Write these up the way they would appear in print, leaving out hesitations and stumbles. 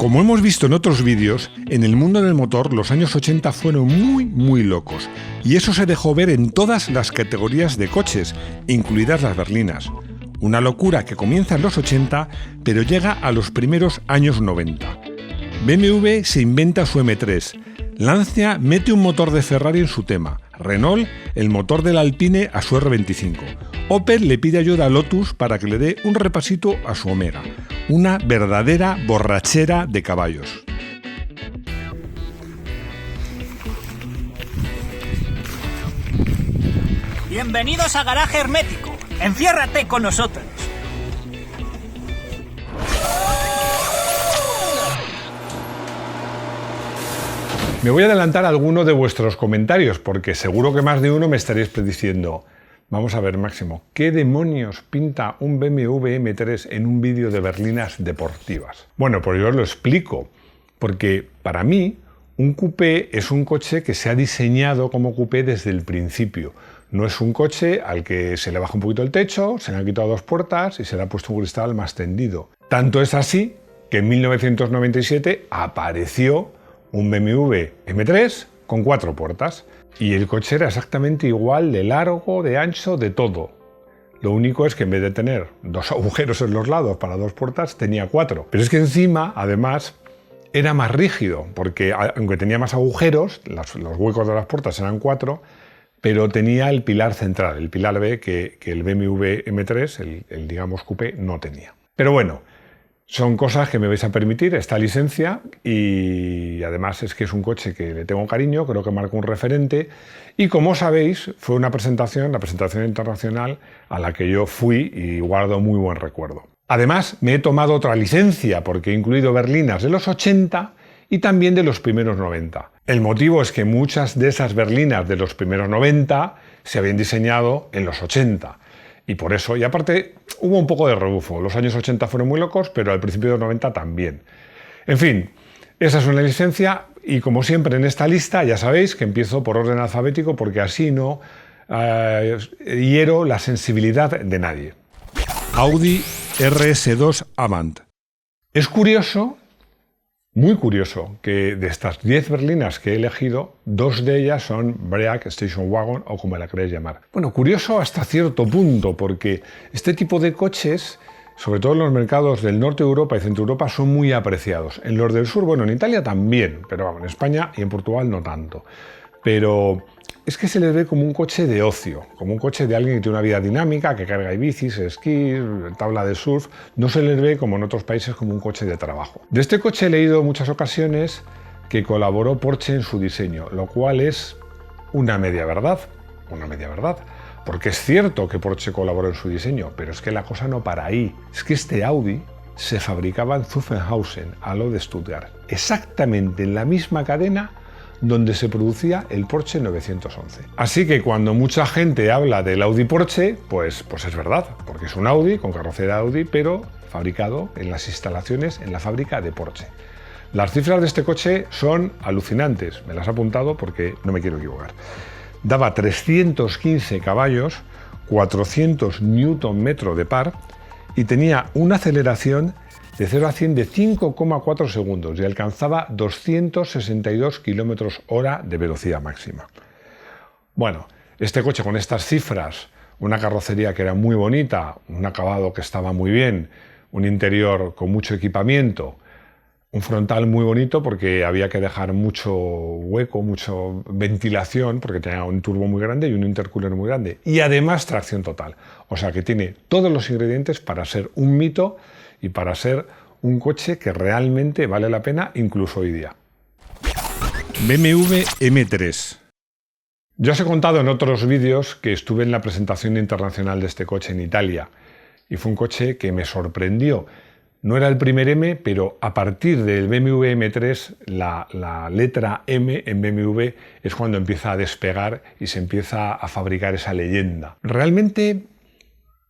Como hemos visto en otros vídeos, en el mundo del motor los años 80 fueron muy locos, y eso se dejó ver en todas las categorías de coches, incluidas las berlinas. Una locura que comienza en los 80, pero llega a los primeros años 90. BMW se inventa su M3, Lancia mete un motor de Ferrari en su tema, Renault el motor del Alpine a su R25, Opel le pide ayuda a Lotus para que le dé un repasito a su Omega, una verdadera borrachera de caballos. Bienvenidos a Garaje Hermético. Enciérrate con nosotros. Me voy a adelantar a alguno de vuestros comentarios, porque seguro que más de uno me estaréis diciendo: vamos a ver, Máximo, ¿qué demonios pinta un BMW M3 en un vídeo de berlinas deportivas? Bueno, pues yo os lo explico, porque para mí un coupé es un coche que se ha diseñado como coupé desde el principio. No es un coche al que se le baja un poquito el techo, se le han quitado dos puertas y se le ha puesto un cristal más tendido. Tanto es así que en 1997 apareció un BMW M3 con 4 puertas. Y el coche era exactamente igual de largo, de ancho, de todo. Lo único es que en vez de tener 2 agujeros en los lados para 2 puertas, tenía 4. Pero es que encima, además, era más rígido, porque aunque tenía más agujeros, los huecos de las puertas eran 4, pero tenía el pilar central, el pilar B, que el BMW M3, el digamos coupé, no tenía. Pero bueno, son cosas que me vais a permitir, esta licencia, y además es que es un coche que le tengo cariño, creo que marca un referente, y como sabéis, fue la presentación internacional a la que yo fui y guardo muy buen recuerdo. Además, me he tomado otra licencia porque he incluido berlinas de los 80 y también de los primeros 90. El motivo es que muchas de esas berlinas de los primeros 90 se habían diseñado en los 80. Y por eso, y aparte, hubo un poco de rebufo. Los años 80 fueron muy locos, pero al principio de los 90 también. En fin, esa es una licencia, y como siempre en esta lista, ya sabéis que empiezo por orden alfabético, porque así no hiero la sensibilidad de nadie. Audi RS2 Avant. Es curioso, muy curioso, que de estas 10 berlinas que he elegido, 2 de ellas son Break Station Wagon, o como la queréis llamar. Bueno, curioso hasta cierto punto, porque este tipo de coches, sobre todo en los mercados del norte de Europa y centro de Europa, son muy apreciados. En los del sur, bueno, en Italia también, pero vamos, en España y en Portugal no tanto. Pero es que se les ve como un coche de ocio, como un coche de alguien que tiene una vida dinámica, que carga bicis, esquí, tabla de surf. No se les ve, como en otros países, como un coche de trabajo. De este coche he leído en muchas ocasiones que colaboró Porsche en su diseño, lo cual es una media verdad, porque es cierto que Porsche colaboró en su diseño, pero es que la cosa no para ahí. Es que este Audi se fabricaba en Zuffenhausen, al lado de Stuttgart, exactamente en la misma cadena donde se producía el Porsche 911. Así que cuando mucha gente habla del Audi Porsche, pues es verdad, porque es un Audi con carrocería Audi, pero fabricado en las instalaciones, en la fábrica de Porsche. Las cifras de este coche son alucinantes, me las he apuntado porque no me quiero equivocar. Daba 315 caballos, 400 Nm de par, y tenía una aceleración de 0 a 100 de 5,4 segundos y alcanzaba 262 km/h de velocidad máxima. Bueno, este coche con estas cifras, una carrocería que era muy bonita, un acabado que estaba muy bien, un interior con mucho equipamiento, un frontal muy bonito porque había que dejar mucho hueco, mucha ventilación, porque tenía un turbo muy grande y un intercooler muy grande, y además tracción total. O sea que tiene todos los ingredientes para ser un mito y para ser un coche que realmente vale la pena incluso hoy día. BMW M3. Ya os he contado en otros vídeos que estuve en la presentación internacional de este coche en Italia, y fue un coche que me sorprendió. No era el primer M, pero a partir del BMW M3 la letra M en BMW es cuando empieza a despegar y se empieza a fabricar esa leyenda. Realmente,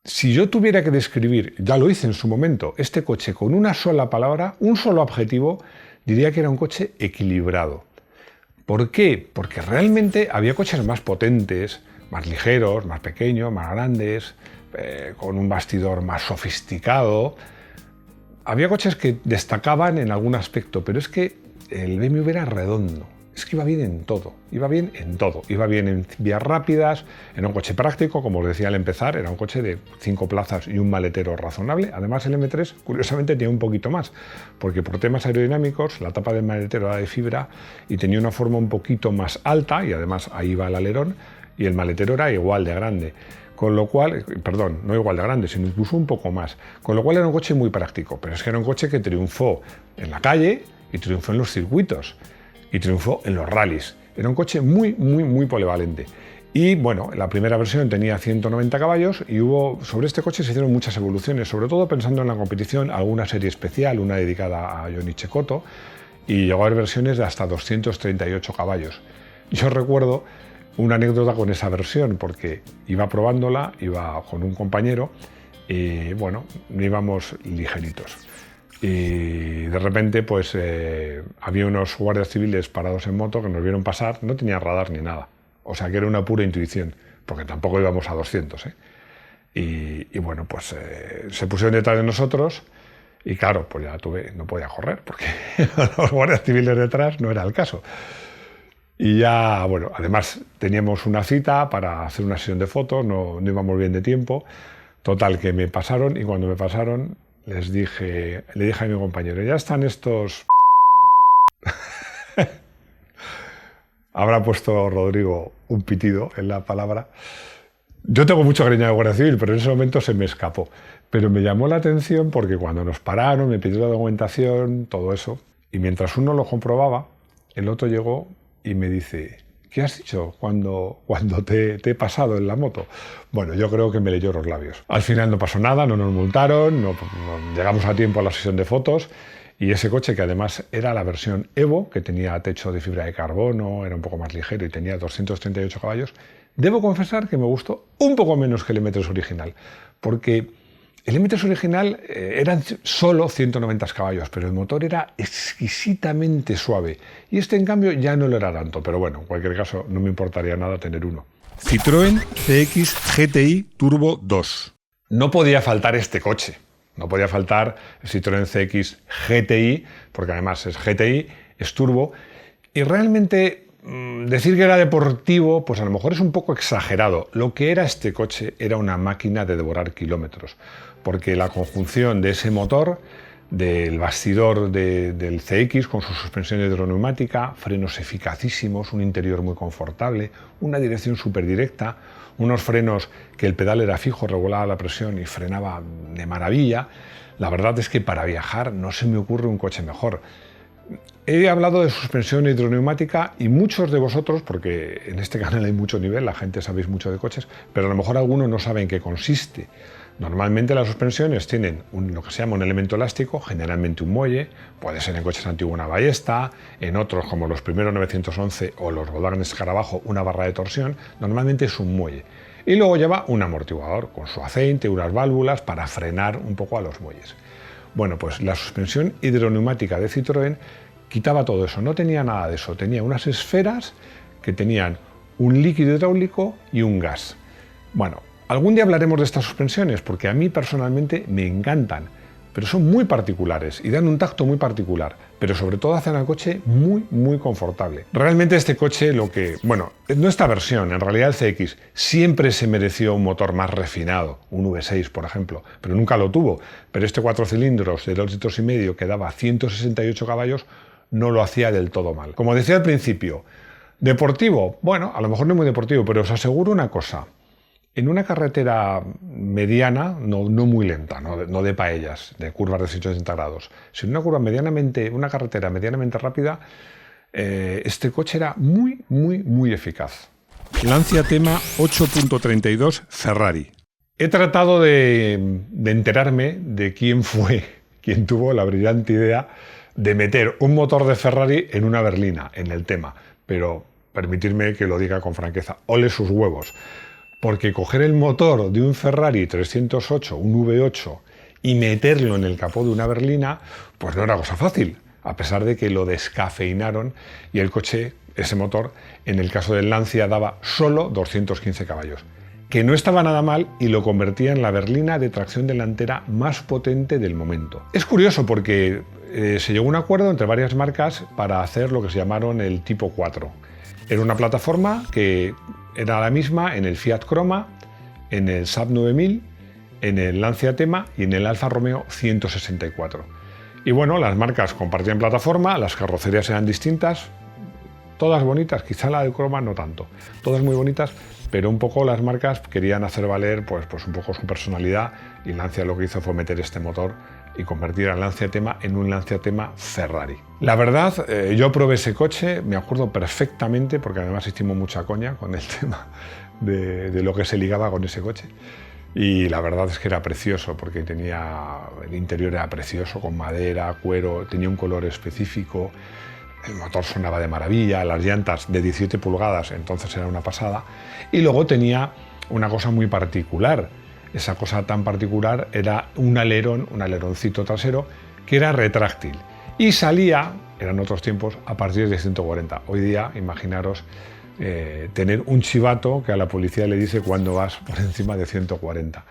si yo tuviera que describir, ya lo hice en su momento, este coche con una sola palabra, un solo adjetivo, diría que era un coche equilibrado. ¿Por qué? Porque realmente había coches más potentes, más ligeros, más pequeños, más grandes, con un bastidor más sofisticado, había coches que destacaban en algún aspecto, pero es que el BMW era redondo. Es que iba bien en todo, iba bien en todo. Iba bien en vías rápidas, era un coche práctico, como os decía al empezar, era un coche de 5 plazas y un maletero razonable. Además el M3, curiosamente, tenía un poquito más, porque por temas aerodinámicos, la tapa del maletero era de fibra y tenía una forma un poquito más alta, y además ahí va el alerón, y el maletero era igual de grande. Con lo cual, perdón, no igual de grande, sino incluso un poco más. Con lo cual era un coche muy práctico, pero es que era un coche que triunfó en la calle y triunfó en los circuitos y triunfó en los rallies. Era un coche muy polivalente. Y bueno, la primera versión tenía 190 caballos y sobre este coche se hicieron muchas evoluciones, sobre todo pensando en la competición, alguna serie especial, una dedicada a Johnny Cecotto, y llegó a haber versiones de hasta 238 caballos. Yo recuerdo una anécdota con esa versión, porque iba probándola, iba con un compañero y bueno, íbamos ligeritos. Y de repente pues había unos guardias civiles parados en moto que nos vieron pasar, no tenía radar ni nada, o sea que era una pura intuición, porque tampoco íbamos a 200, y bueno, pues se pusieron detrás de nosotros y claro, pues ya no podía correr, porque los guardias civiles detrás no era el caso. Y ya, bueno, además teníamos una cita para hacer una sesión de fotos, no íbamos bien de tiempo. Total, que me pasaron, y cuando me pasaron le dije a mi compañero, ya están estos... Habrá puesto Rodrigo un pitido en la palabra. Yo tengo mucho cariño de Guardia Civil, pero en ese momento se me escapó. Pero me llamó la atención porque cuando nos pararon, me pidieron la documentación, todo eso, y mientras uno lo comprobaba, el otro llegó y me dice, ¿qué has dicho cuando te he pasado en la moto? Bueno, yo creo que me leyó los labios. Al final no pasó nada, no nos multaron, no llegamos a tiempo a la sesión de fotos, y ese coche, que además era la versión Evo, que tenía techo de fibra de carbono, era un poco más ligero y tenía 238 caballos, debo confesar que me gustó un poco menos que el M3 original, porque el M3 original eran solo 190 caballos, pero el motor era exquisitamente suave. Y este, en cambio, ya no lo era tanto. Pero bueno, en cualquier caso, no me importaría nada tener uno. Citroën CX GTI Turbo 2. No podía faltar este coche. No podía faltar el Citroën CX GTI, porque además es GTI, es turbo. Y realmente decir que era deportivo, pues a lo mejor es un poco exagerado. Lo que era este coche era una máquina de devorar kilómetros, porque la conjunción de ese motor, del bastidor del CX con su suspensión hidroneumática, frenos eficacísimos, un interior muy confortable, una dirección súper directa, unos frenos que el pedal era fijo, regulaba la presión y frenaba de maravilla. La verdad es que para viajar no se me ocurre un coche mejor. He hablado de suspensión hidroneumática y muchos de vosotros, porque en este canal hay mucho nivel, la gente sabéis mucho de coches, pero a lo mejor algunos no saben en qué consiste. Normalmente las suspensiones tienen lo que se llama un elemento elástico, generalmente un muelle, puede ser en coches antiguos una ballesta, en otros como los primeros 911 o los Volkswagen Escarabajo una barra de torsión, normalmente es un muelle. Y luego lleva un amortiguador con su aceite, unas válvulas para frenar un poco a los muelles. Bueno, pues la suspensión hidroneumática de Citroën quitaba todo eso, no tenía nada de eso, tenía unas esferas que tenían un líquido hidráulico y un gas. Bueno, algún día hablaremos de estas suspensiones porque a mí personalmente me encantan, pero son muy particulares y dan un tacto muy particular, pero sobre todo hacen al coche muy confortable. Realmente este coche, no esta versión, en realidad el CX siempre se mereció un motor más refinado, un V6 por ejemplo, pero nunca lo tuvo. Pero este 4 cilindros de 2,5 litros que daba 168 caballos no lo hacía del todo mal. Como decía al principio, deportivo, bueno, a lo mejor no es muy deportivo, pero os aseguro una cosa. En una carretera mediana, no muy lenta, no de paellas, de curvas de 180 grados, sino una carretera medianamente rápida, este coche era muy eficaz. Lancia Tema 8.32 Ferrari. He tratado de enterarme de quién tuvo la brillante idea de meter un motor de Ferrari en una berlina, en el Tema, pero permitirme que lo diga con franqueza, ole sus huevos. Porque coger el motor de un Ferrari 308, un V8, y meterlo en el capó de una berlina, pues no era cosa fácil, a pesar de que lo descafeinaron y el coche, ese motor, en el caso del Lancia, daba solo 215 caballos. que no estaba nada mal y lo convertía en la berlina de tracción delantera más potente del momento. Es curioso porque se llegó a un acuerdo entre varias marcas para hacer lo que se llamaron el Tipo 4. Era una plataforma que era la misma en el Fiat Croma, en el Saab 9000, en el Lancia Thema y en el Alfa Romeo 164. Y bueno, las marcas compartían plataforma, las carrocerías eran distintas, todas bonitas, quizá la del Croma no tanto, todas muy bonitas, pero un poco las marcas querían hacer valer pues un poco su personalidad, y Lancia lo que hizo fue meter este motor y convertir al Lancia Thema en un Lancia Thema Ferrari. La verdad, yo probé ese coche, me acuerdo perfectamente, porque además hicimos mucha coña con el tema de lo que se ligaba con ese coche. Y la verdad es que era precioso, porque el interior era precioso, con madera, cuero, tenía un color específico, el motor sonaba de maravilla, las llantas de 17 pulgadas, entonces era una pasada. Y luego tenía una cosa muy particular. Esa cosa tan particular era un aleroncito trasero, que era retráctil. Y salía, eran otros tiempos, a partir de 140. Hoy día, imaginaros, tener un chivato que a la policía le dice cuando vas por encima de 140.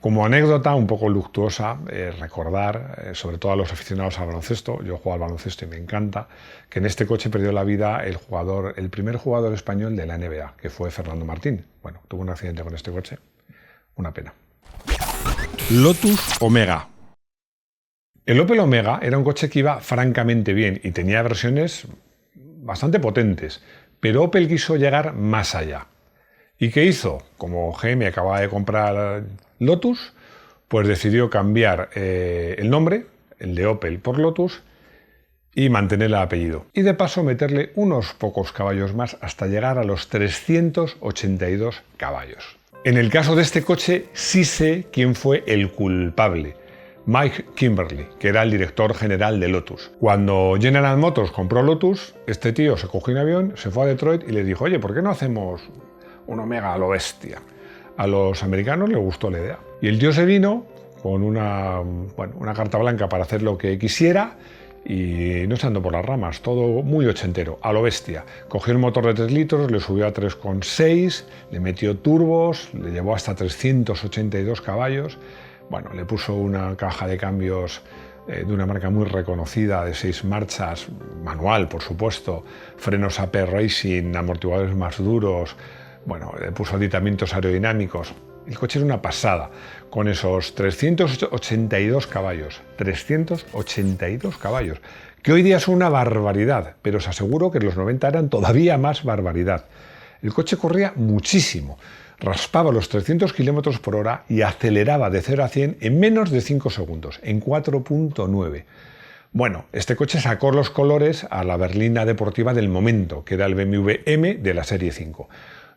Como anécdota un poco luctuosa, recordar, sobre todo a los aficionados al baloncesto, yo juego al baloncesto y me encanta, que en este coche perdió la vida el primer jugador español de la NBA, que fue Fernando Martín. Bueno, tuvo un accidente con este coche, una pena. Lotus Omega. El Opel Omega era un coche que iba francamente bien y tenía versiones bastante potentes, pero Opel quiso llegar más allá. ¿Y qué hizo? Como GM acababa de comprar Lotus, pues decidió cambiar el nombre, el de Opel, por Lotus, y mantener el apellido. Y de paso meterle unos pocos caballos más hasta llegar a los 382 caballos. En el caso de este coche sí sé quién fue el culpable. Mike Kimberly, que era el director general de Lotus. Cuando General Motors compró Lotus, este tío se cogió un avión, se fue a Detroit y le dijo: oye, ¿por qué no hacemos un Omega a lo bestia? A los americanos les gustó la idea. Y el tío se vino con una carta blanca para hacer lo que quisiera y no se andó por las ramas, todo muy ochentero, a lo bestia. Cogió el motor de 3 litros, le subió a 3,6, le metió turbos, le llevó hasta 382 caballos. Bueno, le puso una caja de cambios de una marca muy reconocida, de 6 marchas, manual, por supuesto, frenos AP Racing, amortiguadores más duros. Bueno, le puso aditamentos aerodinámicos. El coche era una pasada, con esos 382 caballos. 382 caballos, que hoy día son una barbaridad, pero os aseguro que en los 90 eran todavía más barbaridad. El coche corría muchísimo, raspaba los 300 km por hora y aceleraba de 0 a 100 en menos de 5 segundos, en 4,9. Bueno, este coche sacó los colores a la berlina deportiva del momento, que era el BMW M de la serie 5.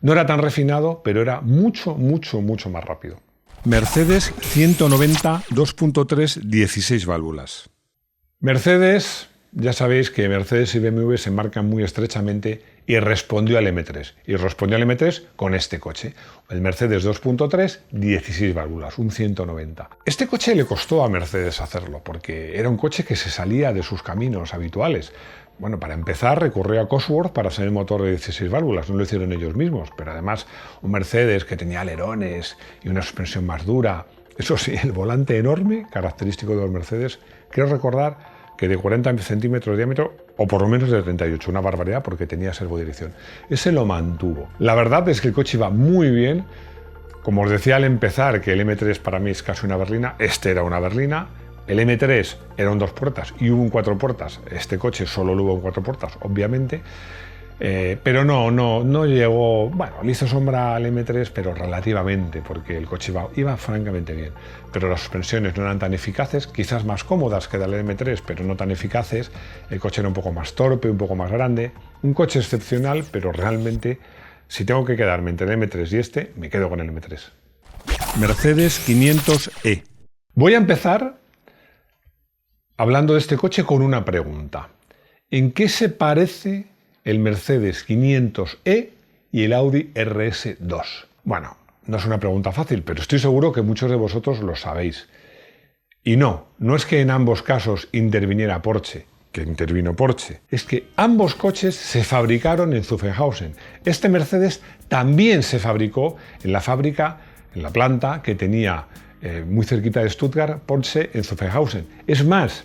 No era tan refinado, pero era mucho más rápido. Mercedes 190 2.3 16 válvulas. Mercedes, ya sabéis que Mercedes y BMW se marcan muy estrechamente y respondió al M3. Y respondió al M3 con este coche, el Mercedes 2.3 16 válvulas, un 190. Este coche le costó a Mercedes hacerlo, porque era un coche que se salía de sus caminos habituales. Bueno, para empezar recurrió a Cosworth para hacer el motor de 16 válvulas, no lo hicieron ellos mismos, pero además un Mercedes que tenía alerones y una suspensión más dura. Eso sí, el volante enorme, característico de los Mercedes, quiero recordar que de 40 centímetros de diámetro, o por lo menos de 38, una barbaridad porque tenía servodirección. Ese lo mantuvo. La verdad es que el coche iba muy bien. Como os decía al empezar que el M3 para mí es casi una berlina, este era una berlina. El M3 era un 2 puertas y hubo un 4 puertas. Este coche solo lo hubo en 4 puertas, obviamente. Pero no llegó... Bueno, le hizo sombra al M3, pero relativamente, porque el coche iba francamente bien. Pero las suspensiones no eran tan eficaces, quizás más cómodas que el M3, pero no tan eficaces. El coche era un poco más torpe, un poco más grande. Un coche excepcional, pero realmente, si tengo que quedarme entre el M3 y este, me quedo con el M3. Mercedes 500e. Voy a empezar hablando de este coche con una pregunta. ¿En qué se parece el Mercedes 500e y el Audi RS2? Bueno, no es una pregunta fácil, pero estoy seguro que muchos de vosotros lo sabéis. Y no es que en ambos casos interviniera Porsche, que intervino Porsche, es que ambos coches se fabricaron en Zuffenhausen. Este Mercedes también se fabricó en la fábrica, en la planta que tenía muy cerquita de Stuttgart, Porsche en Zuffenhausen. Es más,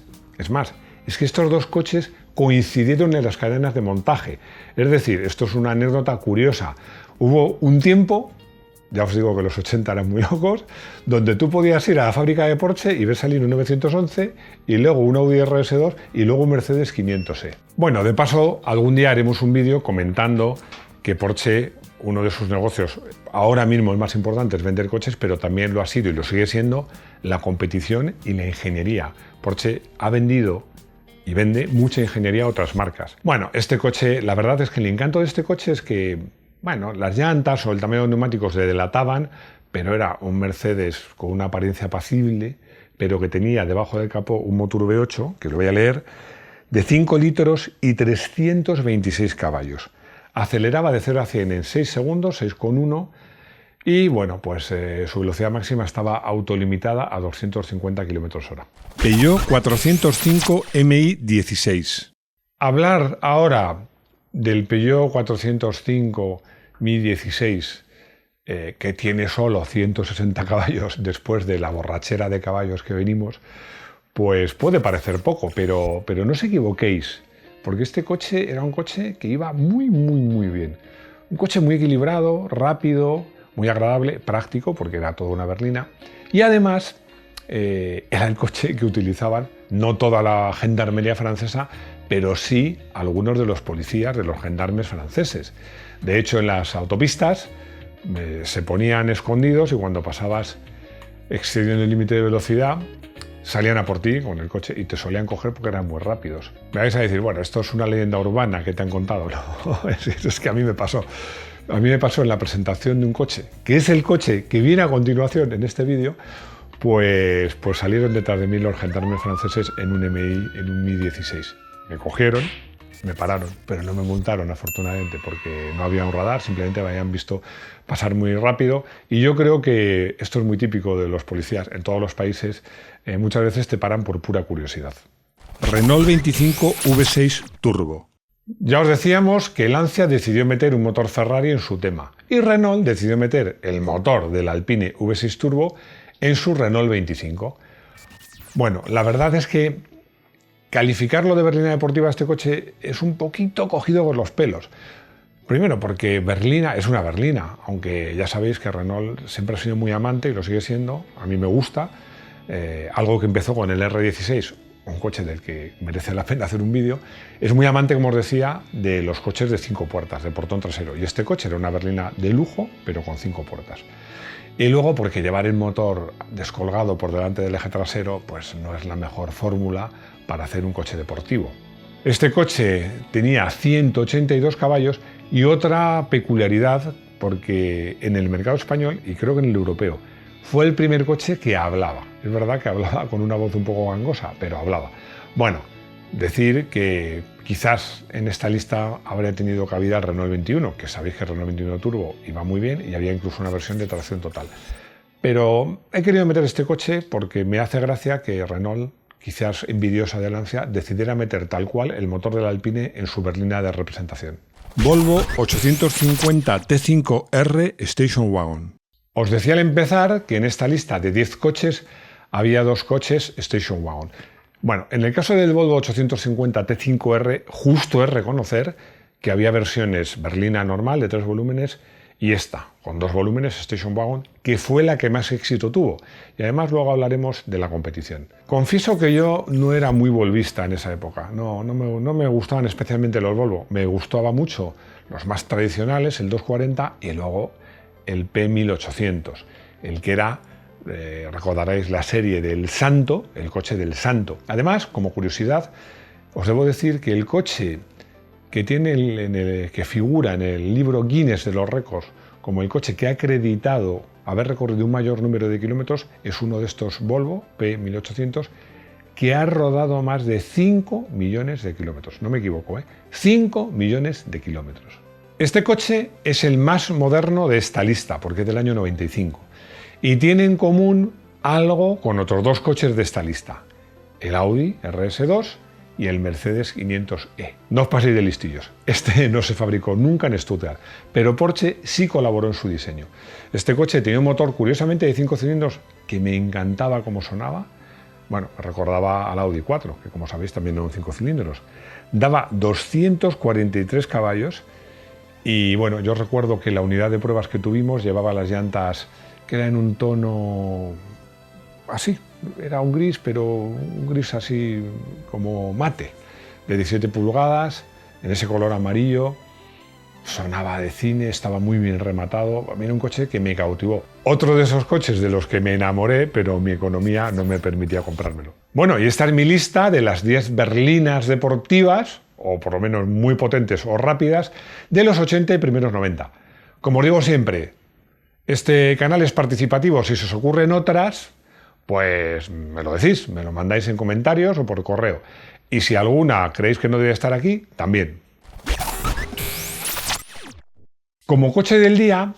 es que estos dos coches coincidieron en las cadenas de montaje. Es decir, esto es una anécdota curiosa. Hubo un tiempo, ya os digo que los 80 eran muy locos, donde tú podías ir a la fábrica de Porsche y ver salir un 911 y luego un Audi RS2 y luego un Mercedes 500e. Bueno, de paso, algún día haremos un vídeo comentando que Porsche, uno de sus negocios ahora mismo el más importante es vender coches, pero también lo ha sido y lo sigue siendo la competición y la ingeniería. Porsche ha vendido y vende mucha ingeniería a otras marcas. Bueno, este coche, la verdad es que el encanto de este coche es que, bueno, las llantas o el tamaño de neumáticos le delataban, pero era un Mercedes con una apariencia apacible, pero que tenía debajo del capó un motor V8, que lo voy a leer, de 5 litros y 326 caballos. Aceleraba de 0 a 100 en 6 segundos, 6,1, y bueno, pues su velocidad máxima estaba autolimitada a 250 km/h. Peugeot 405 MI16. Hablar ahora del Peugeot 405 MI16, que tiene solo 160 caballos después de la borrachera de caballos que venimos, pues puede parecer poco, pero no os equivoquéis, porque este coche era un coche que iba muy bien. Un coche muy equilibrado, rápido, muy agradable, práctico, porque era toda una berlina, y además era el coche que utilizaban no toda la gendarmería francesa, pero sí algunos de los policías, de los gendarmes franceses. De hecho, en las autopistas se ponían escondidos y cuando pasabas excediendo el límite de velocidad, salían a por ti con el coche y te solían coger porque eran muy rápidos. Me vais a decir, bueno, esto es una leyenda urbana que te han contado. No, es que a mí me pasó. A mí me pasó en la presentación de un coche, que es el coche que viene a continuación en este vídeo, pues salieron detrás de mí los gendarmes franceses en un Mi-16. Me cogieron, me pararon, pero no me multaron afortunadamente porque no había un radar, simplemente me habían visto pasar muy rápido. Y yo creo que esto es muy típico de los policías en todos los países, muchas veces te paran por pura curiosidad. Renault 25 V6 Turbo. Ya os decíamos que Lancia decidió meter un motor Ferrari en su tema y Renault decidió meter el motor del Alpine V6 Turbo en su Renault 25. Bueno, la verdad es que calificarlo de berlina deportiva a este coche es un poquito cogido por los pelos. Primero porque berlina es una berlina, aunque ya sabéis que Renault siempre ha sido muy amante y lo sigue siendo, a mí me gusta, algo que empezó con el R16, un coche del que merece la pena hacer un vídeo. Es muy amante, como os decía, de los coches de 5 puertas, de portón trasero, y este coche era una berlina de lujo, pero con 5 puertas. Y luego porque llevar el motor descolgado por delante del eje trasero pues no es la mejor fórmula para hacer un coche deportivo. Este coche tenía 182 caballos y otra peculiaridad, porque en el mercado español y creo que en el europeo fue el primer coche que hablaba. Es verdad que hablaba con una voz un poco gangosa, pero hablaba. Bueno, decir que quizás en esta lista habría tenido cabida el Renault 21, que sabéis que el Renault 21 Turbo iba muy bien y había incluso una versión de tracción total. Pero he querido meter este coche porque me hace gracia que Renault, quizás envidiosa de Lancia, decidiera meter tal cual el motor del Alpine en su berlina de representación. Volvo 850 T5R Station Wagon. Os decía al empezar que en esta lista de 10 coches había 2 coches Station Wagon. Bueno, en el caso del Volvo 850 T5R, justo es reconocer que había versiones berlina normal de 3 volúmenes y esta, con 2 volúmenes, Station Wagon, que fue la que más éxito tuvo. Y además luego hablaremos de la competición. Confieso que yo no era muy volvista en esa época. No me gustaban especialmente los Volvo. Me gustaba mucho los más tradicionales, el 240 y luego el P1800, el que era, recordaréis la serie del Santo, el coche del Santo. Además, como curiosidad, os debo decir que el coche que que figura en el libro Guinness de los récords como el coche que ha acreditado haber recorrido un mayor número de kilómetros es uno de estos Volvo P1800 que ha rodado más de 5 millones de kilómetros. No me equivoco, 5 millones de kilómetros. Este coche es el más moderno de esta lista porque es del año 95 y tiene en común algo con otros 2 coches de esta lista, el Audi RS2 y el Mercedes 500e. No os paséis de listillos, este no se fabricó nunca en Stuttgart, pero Porsche sí colaboró en su diseño. Este coche tenía un motor curiosamente de 5 cilindros que me encantaba cómo sonaba. Bueno, me recordaba al Audi 4, que como sabéis también eran 5 cilindros. Daba 243 caballos y bueno, yo recuerdo que la unidad de pruebas que tuvimos llevaba las llantas que eran en un tono así, era un gris, pero un gris así como mate, de 17 pulgadas, en ese color amarillo. Sonaba de cine, estaba muy bien rematado. A mí era un coche que me cautivó. Otro de esos coches de los que me enamoré, pero mi economía no me permitía comprármelo. Bueno, y esta es mi lista de las 10 berlinas deportivas, o por lo menos muy potentes o rápidas, de los 80 y primeros 90. Como os digo siempre, este canal es participativo. Si se os ocurren otras, pues me lo decís, me lo mandáis en comentarios o por correo. Y si alguna creéis que no debe estar aquí, también. Como coche del día,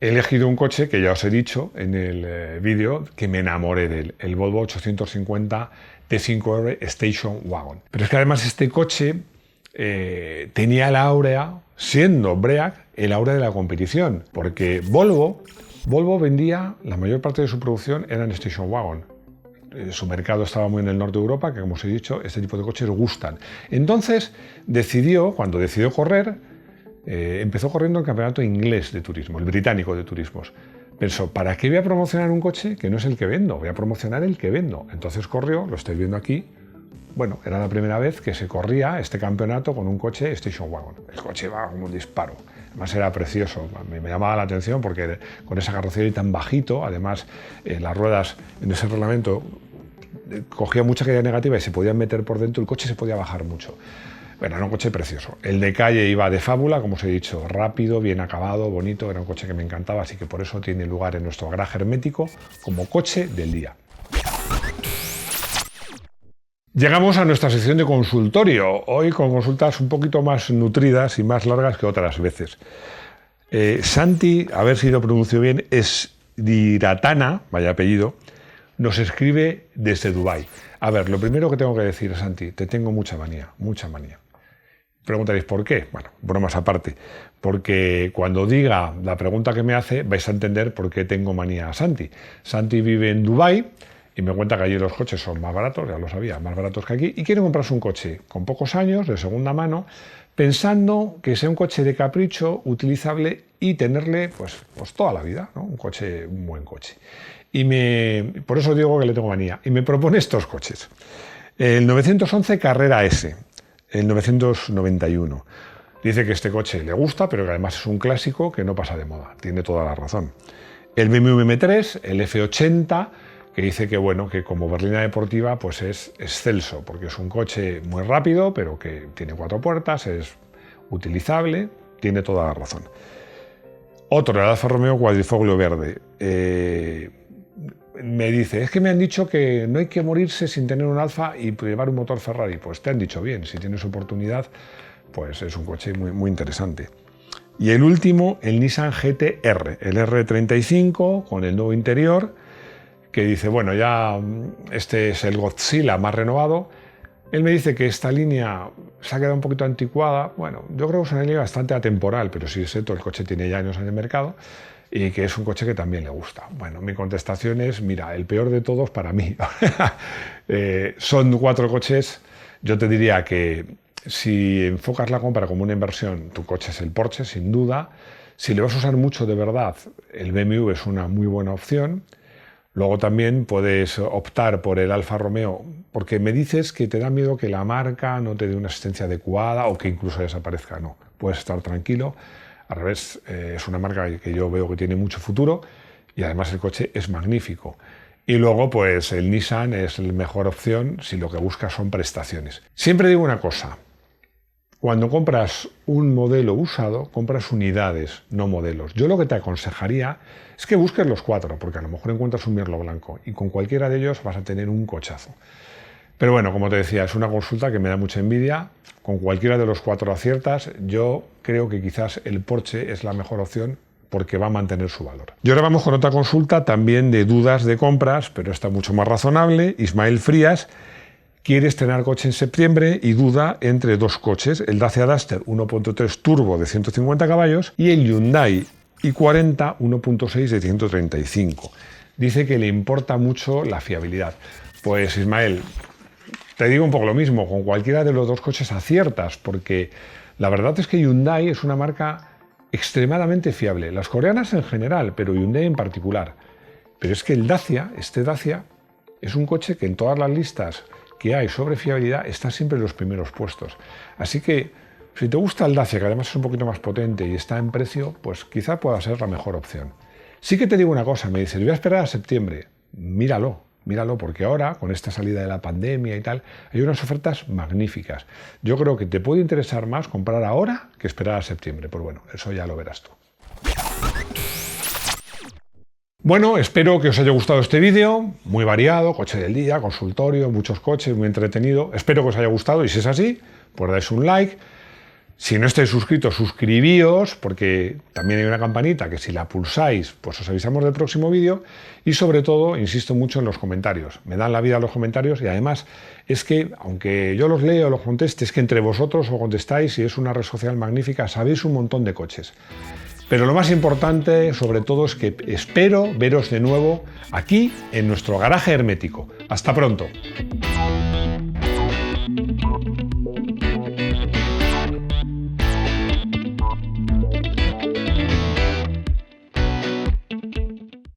he elegido un coche que ya os he dicho en el vídeo que me enamoré de él, el Volvo 850 T5R Station Wagon. Pero es que además este coche tenía el áurea, siendo BREAC, el áurea de la competición, porque Volvo vendía, la mayor parte de su producción era en Station Wagon. Su mercado estaba muy en el norte de Europa, que como os he dicho, este tipo de coches gustan. Entonces cuando decidió correr, empezó corriendo el campeonato inglés de turismo, el británico de turismos. Pensó, ¿para qué voy a promocionar un coche que no es el que vendo? Voy a promocionar el que vendo. Entonces corrió, lo estáis viendo aquí. Bueno, era la primera vez que se corría este campeonato con un coche Station Wagon. El coche iba como un disparo. Además era precioso, me llamaba la atención porque con esa carrocería tan bajito, además las ruedas en ese reglamento cogía mucha caída negativa y se podían meter por dentro, el coche se podía bajar mucho. Bueno, era un coche precioso. El de calle iba de fábula, como os he dicho, rápido, bien acabado, bonito. Era un coche que me encantaba, así que por eso tiene lugar en nuestro garaje hermético como coche del día. Llegamos a nuestra sección de consultorio, hoy con consultas un poquito más nutridas y más largas que otras veces. Santi, a ver si lo pronuncio bien, Esdiratana, vaya apellido, nos escribe desde Dubái. A ver, lo primero que tengo que decir, Santi, te tengo mucha manía, mucha manía. Preguntaréis ¿por qué? Bueno, bromas aparte, porque cuando diga la pregunta que me hace vais a entender por qué tengo manía a Santi. Santi vive en Dubái y me cuenta que allí los coches son más baratos, ya lo sabía, más baratos que aquí, y quiere comprarse un coche con pocos años, de segunda mano, pensando que sea un coche de capricho, utilizable y tenerle pues toda la vida, ¿no? Un buen coche. Por eso digo que le tengo manía, y me propone estos coches. El 911 Carrera S, el 991. Dice que este coche le gusta, pero que además es un clásico que no pasa de moda. Tiene toda la razón. El BMW M3, el F80, que dice que bueno, que como berlina deportiva pues es excelso, porque es un coche muy rápido, pero que tiene 4 puertas, es utilizable, tiene toda la razón. Otro, el Alfa Romeo Quadrifoglio verde. Me dice, es que me han dicho que no hay que morirse sin tener un Alfa y llevar un motor Ferrari. Pues te han dicho bien, si tienes oportunidad, pues es un coche muy, muy interesante. Y el último, el Nissan GT-R, el R35 con el nuevo interior, que dice, bueno, ya este es el Godzilla más renovado. Él me dice que esta línea se ha quedado un poquito anticuada. Bueno, yo creo que es una línea bastante atemporal, pero sí es cierto, el coche tiene ya años en el mercado y que es un coche que también le gusta. Bueno, mi contestación es, mira, el peor de todos para mí. Son 4 coches, yo te diría que si enfocas la compra como una inversión, tu coche es el Porsche, sin duda. Si le vas a usar mucho de verdad, el BMW es una muy buena opción. Luego también puedes optar por el Alfa Romeo, porque me dices que te da miedo que la marca no te dé una asistencia adecuada o que incluso desaparezca. No, puedes estar tranquilo. Al revés, es una marca que yo veo que tiene mucho futuro y además el coche es magnífico. Y luego, pues el Nissan es la mejor opción si lo que buscas son prestaciones. Siempre digo una cosa. Cuando compras un modelo usado, compras unidades, no modelos. Yo lo que te aconsejaría es que busques los 4, porque a lo mejor encuentras un mirlo blanco y con cualquiera de ellos vas a tener un cochazo. Pero bueno, como te decía, es una consulta que me da mucha envidia. Con cualquiera de los 4 aciertas, yo creo que quizás el Porsche es la mejor opción porque va a mantener su valor. Y ahora vamos con otra consulta también de dudas de compras, pero está mucho más razonable. Ismael Frías, quiere estrenar coche en septiembre y duda entre dos coches, el Dacia Duster 1.3 turbo de 150 caballos y el Hyundai i40 1.6 de 135. Dice que le importa mucho la fiabilidad. Pues Ismael, te digo un poco lo mismo, con cualquiera de los dos coches aciertas, porque la verdad es que Hyundai es una marca extremadamente fiable, las coreanas en general, pero Hyundai en particular. Pero es que el Dacia, este Dacia, es un coche que en todas las listas que hay sobre fiabilidad está siempre en los primeros puestos. Así que si te gusta el Dacia, que además es un poquito más potente y está en precio, pues quizá pueda ser la mejor opción. Sí que te digo una cosa, me dices, voy a esperar a septiembre. Míralo, porque ahora, con esta salida de la pandemia y tal, hay unas ofertas magníficas. Yo creo que te puede interesar más comprar ahora que esperar a septiembre. Pues bueno, eso ya lo verás tú. Bueno, espero que os haya gustado este vídeo, muy variado, coche del día, consultorio, muchos coches, muy entretenido. Espero que os haya gustado y si es así, pues dais un like. Si no estáis suscritos, suscribíos, porque también hay una campanita que si la pulsáis, pues os avisamos del próximo vídeo. Y sobre todo, insisto mucho en los comentarios. Me dan la vida los comentarios y además es que, aunque yo los leo o los conteste, es que entre vosotros os contestáis y es una red social magnífica, sabéis un montón de coches. Pero lo más importante, sobre todo, es que espero veros de nuevo aquí en nuestro garaje hermético. ¡Hasta pronto!